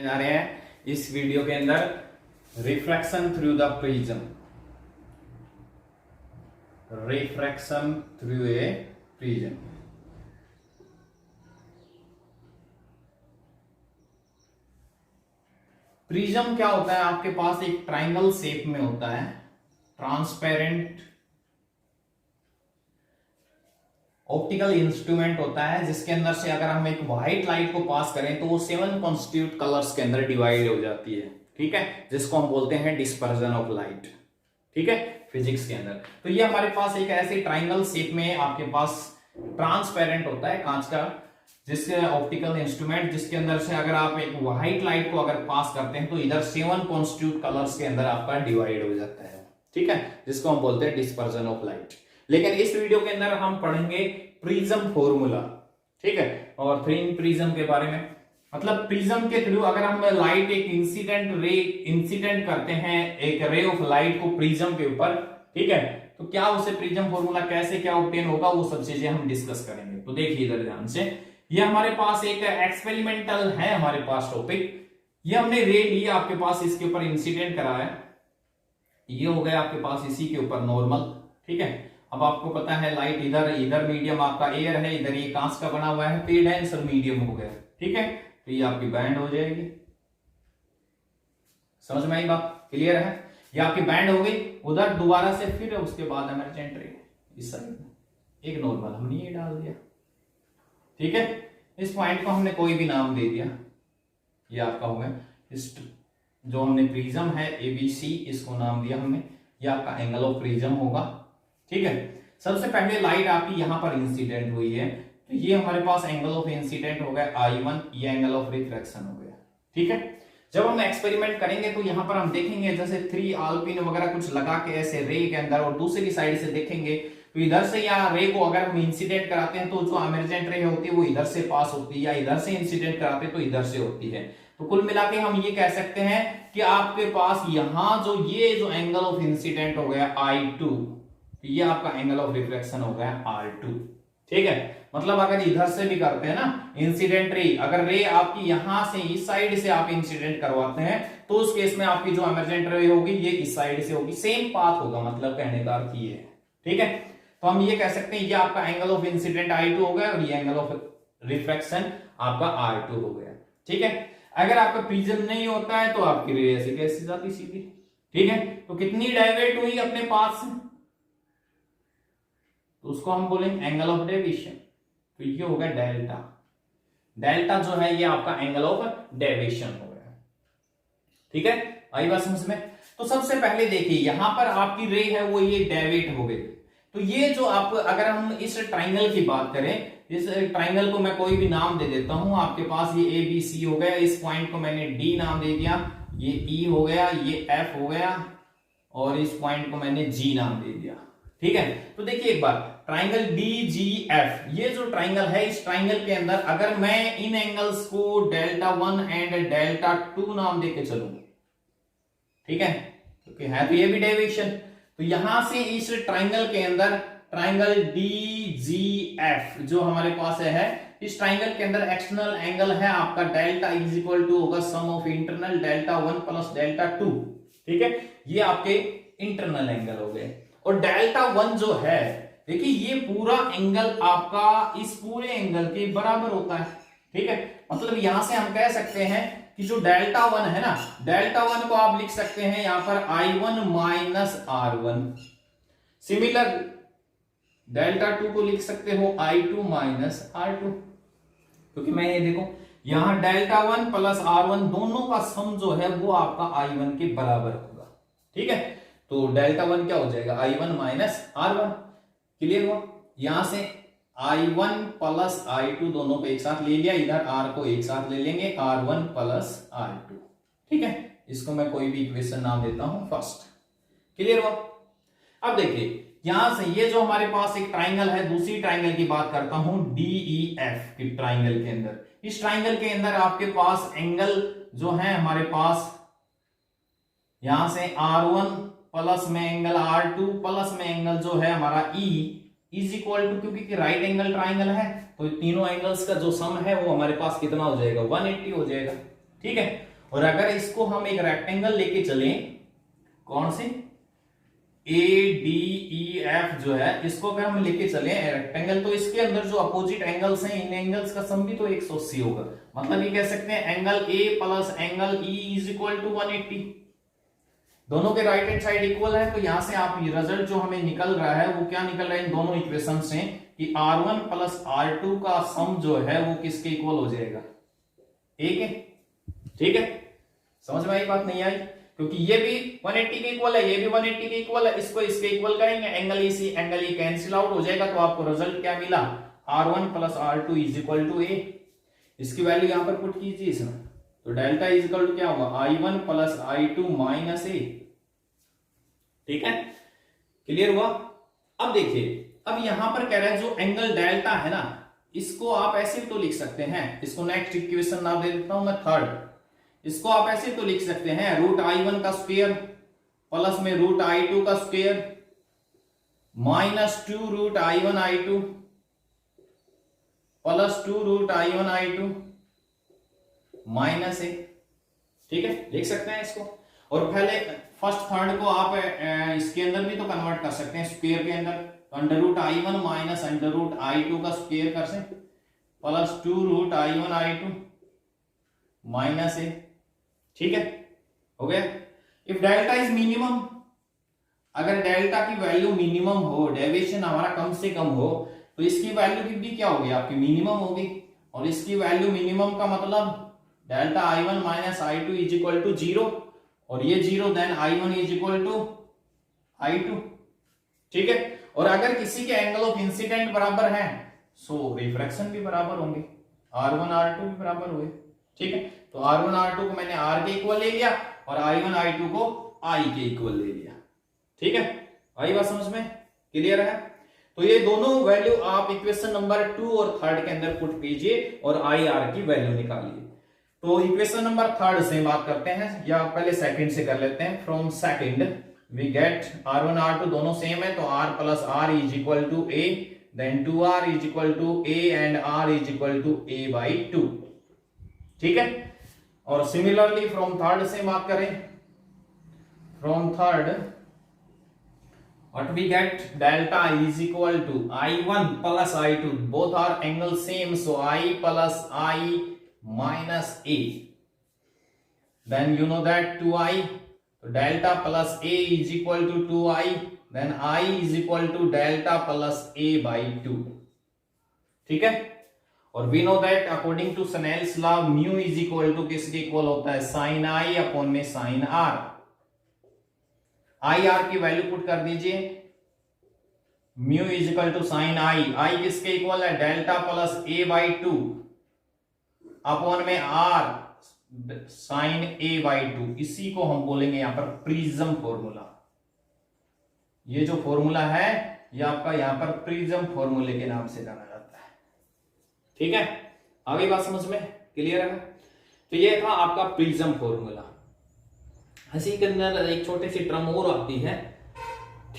जा रहे हैं इस वीडियो के अंदर refraction through the prism. Refraction through a prism. Prism क्या होता है? आपके पास एक ट्रायंगल शेप में होता है, ट्रांसपेरेंट ऑप्टिकल इंस्ट्रूमेंट होता है, जिसके अंदर से अगर हम एक व्हाइट लाइट को पास करें तो वो 7 कॉन्स्टिट्यूट कलर्स के अंदर डिवाइड हो जाती है। ठीक है, जिसको हम बोलते हैं डिस्पर्जन ऑफ लाइट। ठीक है, फिजिक्स के अंदर। तो ये हमारे पास एक ऐसे ट्रायंगल शेप में आपके पास ट्रांसपेरेंट होता है, कांच का, जिसके ऑप्टिकल इंस्ट्रूमेंट, जिसके अंदर से अगर आप एक व्हाइट लाइट को अगर पास करते हैं तो इधर 7 कॉन्स्टिट्यूट कलर्स के अंदर आपका डिवाइड हो जाता है। ठीक है, जिसको हम बोलते हैं डिस्पर्जन ऑफ लाइट। लेकिन इस वीडियो के अंदर हम पढ़ेंगे प्रिज्म फॉर्मूला। ठीक है, और फ्रिंज प्रिज्म के बारे में, मतलब प्रिज्म के थ्रू अगर हम लाइट एक इंसिडेंट करते हैं, एक रे ऑफ लाइट को प्रिज्म के ऊपर, ठीक है, तो क्या उसे प्रिज्म फॉर्मूला कैसे क्या ऑब्टेन होगा, वो सब चीजें हम डिस्कस करेंगे। तो देखिए इधर ध्यान से, ये हमारे पास एक एक्सपेरिमेंटल है हमारे पास टॉपिक। ये हमने रे ली आपके पास, इसके ऊपर इंसिडेंट करा है, ये हो गया आपके पास इसी के ऊपर नॉर्मल। ठीक है, अब आपको पता है लाइट इधर मीडियम आपका एयर है, इधर ये कांच का बना हुआ है, पे डेंसर मीडियम हो गया। ठीक है, तो ये आपकी बैंड हो जाएगी। समझ में आई बात? क्लियर है? ये आपकी बैंड हो गई। उधर दोबारा से फिर उसके बाद इमर्जेंट रे इस साइड में एक नॉर्मल हमने ये डाल दिया। ठीक है, इस पॉइंट को हमने कोई भी नाम दे दिया, ये आपका हो गया इस जो हमने प्रिज्म है ABC, इसको नाम दिया हमने, ये आपका एंगल ऑफ प्रिज्म होगा। ठीक है, सबसे पहले लाइट आपकी यहां पर इंसिडेंट हुई है, तो ये हमारे पास एंगल ऑफ इंसिडेंट हो गया I1, ये एंगल ऑफ रिफ्रैक्शन हो गया। ठीक है, जब हम एक्सपेरिमेंट करेंगे तो यहां पर हम देखेंगे जैसे 3 आल्पिन वगैरह कुछ लगा के ऐसे रे के अंदर, और दूसरी साइड से देखेंगे तो इधर से या रे को अगर हम इंसिडेंट कराते हैं तो जो इमर्जेंट रे होती है वो इधर से पास होती है, या इधर से इंसिडेंट कराते हैं तो इधर से होती है। तो कुल मिला के हम ये कह सकते हैं कि आपके पास यहां ये जो एंगल ऑफ इंसिडेंट हो गया I2, ये आपका एंगल ऑफ रिफ्लेक्शन हो गया R2। ठीक है, मतलब अगर इधर से भी करते हैं ना इंसिडेंट रे, अगर रे आपकी यहां से इस साइड से आप इंसिडेंट करवाते हैं तो उस केस में आपकी जो इमर्जेंट रे होगी ये इस साइड से होगी, सेम पाथ होगा, मतलब कहने का अर्थ ये है। ठीक है, तो हम ये कह सकते हैं ये आपका एंगल ऑफ इंसिडेंट I2 हो गया और ये एंगल ऑफ रिफ्लेक्शन आपका R2 हो गया। ठीक है, अगर आपका प्रिज्म नहीं होता है तो आपकी रे ऐसे कैसे जाती सीधी। ठीक है, तो कितनी डाइवर्ट हुई अपने पाथ से, तो उसको हम बोलेंगे एंगल ऑफ डेविएशन। तो ये हो गया डेल्टा। डेल्टा जो है ये आपका एंगल ऑफ डेविएशन हो गया। ठीक है, आई बात समझ में? तो सबसे पहले देखिए यहां पर आपकी रे है वो ये डेविएट हो गई, तो ये जो आप अगर हम इस ट्राइंगल की बात करें, इस ट्राइंगल को मैं कोई भी नाम दे देता हूं, आपके पास ये ABC हो गया, इस पॉइंट को मैंने D नाम दे दिया, ये E हो गया, ये F हो गया, और इस पॉइंट को मैंने G नाम दे दिया। ठीक है, तो देखिए एक बार ट्राइंगल DGF, ये जो ट्राइंगल है, इस ट्राइंगल के अंदर अगर मैं इन एंगल्स को Δ1 एंड Δ2 नाम देके चलूं, ठीक है, क्योंकि है तो ये भी डेविएशन, तो यहां से इस ट्राइंगल के अंदर ट्राइंगल DGF जो हमारे पास है, इस ट्राइंगल के अंदर एक्सटर्नल एंगल है आपका डेल्टा इज इक्वल टू होगा सम ऑफ इंटरनल Δ1 प्लस Δ2। ठीक है, ये आपके इंटरनल एंगल हो गए। और Δ1 जो है, देखिए ये पूरा एंगल आपका इस पूरे एंगल के बराबर होता है। ठीक है, मतलब यहां से हम कह सकते हैं कि जो Δ1 है ना, Δ1 को आप लिख सकते हैं यहां पर I1 माइनस R1। सिमिलर Δ2 को लिख सकते हो I2 माइनस R2, क्योंकि मैं ये देखो यहां Δ1 प्लस R1 दोनों का सम जो है वो आपका I1 के बराबर होगा। ठीक है, तो Δ1 क्या हो जाएगा I1 माइनस R1। क्लियर हुआ? यहां से I1 प्लस I2 दोनों को एक साथ ले लिया, इधर R को एक साथ ले लेंगे, R1 प्लस R2। ठीक है, इसको मैं कोई भी इक्वेशन नाम देता हूं फर्स्ट। क्लियर हुआ? अब देखिए यहां से ये जो हमारे पास एक ट्राइंगल है, दूसरी ट्राइंगल की बात करता हूं DEF की ट्राइंगल के अंदर, इस ट्राइंगल के अंदर आपके पास एंगल जो है हमारे पास यहां से R1 प्लस में एंगल R2 प्लस में एंगल जो है हमारा E इज इक्वल टू, क्योंकि राइट एंगल ट्राइंगल है तो तीनों एंगल्स का जो सम है वो हमारे पास कितना हो जाएगा 180 हो जाएगा। ठीक है। और अगर इसको हम एक रेक्टेंगल लेके चले, कौन से, ADEF जो है, इसको अगर हम लेके चले रेक्टेंगल, तो इसके अंदर जो अपोजिट एंगल्स हैं, इन एंगल्स का सम भी तो 180 होगा। मतलब ये कह सकते हैं angle A plus angle E is equal to 180। दोनों के राइट हैंड साइड इक्वल है, तो यहां से आप रिजल्ट जो हमें निकल रहा है वो क्या निकल रहा है इन दोनों इक्वेशन से, कि R1 प्लस R2 का सम जो है वो किसके इक्वल हो जाएगा, A के। ठीक है, समझ में आई बात, नहीं आई? क्योंकि ये भी 180 के इक्वल है, ये भी 180 के इक्वल है, इसको इसके इक्वल करेंगे, एंगल ई कैंसिल आउट हो जाएगा, तो आपको रिजल्ट क्या मिला, R1 plus R2 is equal to A। इसकी वैल्यू यहां पर पुट कीजिए इसमें, तो डेल्टा इज इक्वल टू क्या होगा, I1 plus I2 minus A। ठीक है, क्लियर हुआ? अब देखिए, अब यहां पर कह रहा है जो एंगल डेल्टा है ना, इसको आप ऐसे तो लिख सकते हैं, इसको नेक्स्ट इक्वेशन नाम दे देता हूं मैं थर्ड। इसको आप ऐसे तो लिख सकते हैं, रूट I1 का स्क्वायर प्लस में रूट I2 का square minus 2 root I1 I2 plus 2 root I1 I2 minus 1। ठीक है, लिख सकते हैं इसको। और पहले फर्स्ट थर्ड को आप इसके अंदर भी तो कन्वर्ट कर सकते हैं, स्क्वायर के अंदर, तो under root I1 minus under root I2 का स्क्वायर कर से plus 2 root I1 I2 minus 1। ठीक है, हो गया। इफ डेल्टा इज मिनिमम, अगर डेल्टा की वैल्यू मिनिमम हो, डेविएशन हमारा कम से कम हो, तो इसकी वैल्यू भी क्या होगी आपकी, मिनिमम होगी। और इसकी वैल्यू मिनिमम का मतलब delta I1 minus I2 is equal to 0, और ये 0, then I1 is equal to I2। ठीक है, और अगर किसी के एंगल ऑफ इंसिडेंट बराबर है, सो रिफ्रैक्शन भी बराबर होंगे, R1 R2 भी बराबर हुए। ठीक है, तो R1 R2 को मैंने R के इक्वल ले लिया, और I1 I2 को I के इक्वल ले लिया। ठीक है, आई बात समझ में, क्लियर है? तो ये दोनों वैल्यू आप इक्वेशन नंबर 2 और 3 के अंदर पुट कीजिए और IR की वैल्यू निकालिए। तो इक्वेशन नंबर 3 से बात करते हैं, या पहले सेकंड से कर लेते हैं। From second we get R1 R2 दोनों सेम है, तो R plus R is equal to A, then 2R is equal to A and R is equal to A by 2। ठीक है, और सिमिलरली फ्रॉम थर्ड से बात करें, from third what we get, delta is equal to I1 plus I2, both are angle same, so I plus I minus A, then you know that 2I, so delta plus A is equal to 2I, then I is equal to delta plus A by 2। ठीक है, और we know that according to Snell's law mu is equal to किसके equal होता है, sin I upon में sin R। I R की value put कर दीजिए, mu is equal to sine I, I किसके इक्वल है, delta plus A by 2 upon में आर साइन ए बाई 2। इसी को हम बोलेंगे यहां पर प्रिज्म फॉर्मूला। ये जो फॉर्मूला है ये आपका यहां पर प्रिज्म फॉर्मूले के नाम से जाना जाता है। ठीक है, आगे बात समझ में क्लियर है? तो ये था आपका प्रिज्म फॉर्मूला। इसी के अंदर एक छोटी सी टर्म और आती है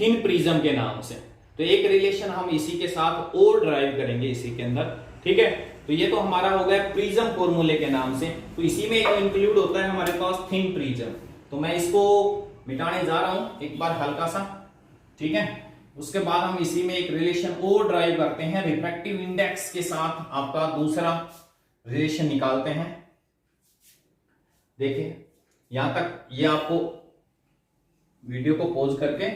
थिन प्रिज्म के नाम से, तो एक रिलेशन हम इसी के साथ और ड्राइव करेंगे इसी के अंदर। ठीक है, तो ये तो हमारा हो गया प्रिज्म फॉर्मूले के नाम से, तो इसी में इंक्लूड होता है हमारे पास थिन प्रिज्म। तो मैं इसको मिटाने जा रहा हूं एक बार हल्का सा। ठीक है, उसके बाद हम इसी में एक रिलेशन और ड्राइव करते हैं, रिफ्रैक्टिव इंडेक्स के साथ आपका दूसरा रिलेशन निकालते हैं। देखिए यहां तक ये आपको वीडियो को पॉज करके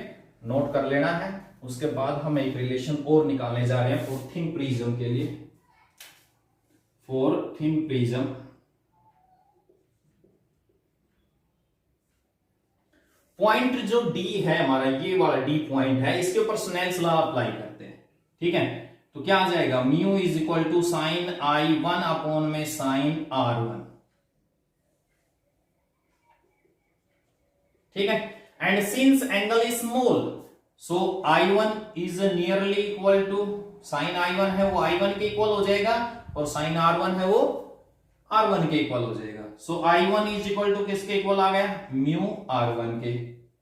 नोट कर लेना है, उसके बाद हम एक रिलेशन और निकालने जा रहे हैं फॉर थिन प्रिज्म के लिए। फॉर थिन प्रिज्म पॉइंट जो डी है हमारा, ये वाला डी पॉइंट है, इसके ऊपर स्नेल्स लॉ अप्लाई करते हैं। ठीक है, तो क्या आ जाएगा, mu is equal to sine I1 upon में साइन R1। ठीक है, and since angle is small so I1 is nearly equal to, sine I1 है वो I1 के इक्वल हो जाएगा, और साइन R1 है वो R1 के इक्वल हो जाएगा। सो I1 इज इक्वल टू किसके इक्वल आ गया, म्यू R1 के।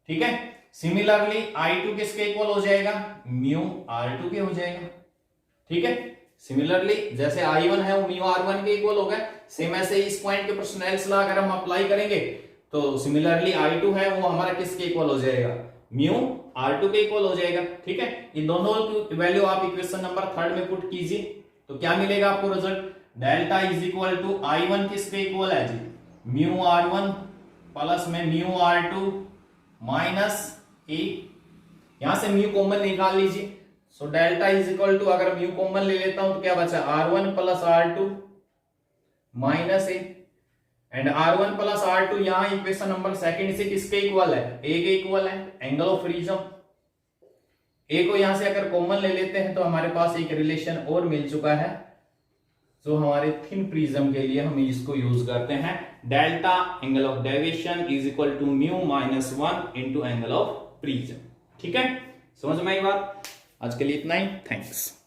ठीक है, सिमिलरली I2 किसके इक्वल हो जाएगा, म्यू R2 के हो जाएगा। ठीक है, सिमिलरली जैसे I1 है वो म्यू R1 के इक्वल होगा, सेम ऐसे इस पॉइंट के ऊपर स्नेल्स लॉ अगर हम अप्लाई करेंगे तो सिमिलरली I2 है वो हमारा किसके इक्वल हो जाएगा, म्यू R2 के इक्वल हो जाएगा। ठीक है, ये दोनों की वैल्यू आप इक्वेशन नंबर 3 में पुट कीजिए तो क्या मिलेगा आपको result, delta is equal to I1 किसके इक्वल है जी, म्यू R1 प्लस में म्यू R2 माइनस ए, यहां से म्यू कॉमन निकाल लीजिए। So delta is equal to, अगर म्यू कॉमन ले लेता हूं तो क्या बचा, R1 plus R2 minus A, and R1 plus R2 यहां इक्वेशन नंबर सेकंड से किसके इक्वल है, ए के इक्वल है, एंगल ऑफ प्रिज्म। ए को यहां से अगर कॉमन ले लेते हैं तो हमारे पास एक रिलेशन और मिल चुका है, जो हमारे थिन प्रिज्म के लिए हम इसको यूज करते हैं, delta angle of deviation is equal to mu minus 1 into angle of prism. ठीक है, समझ में आई बात, आज के लिए इतना ही, थैंक्स।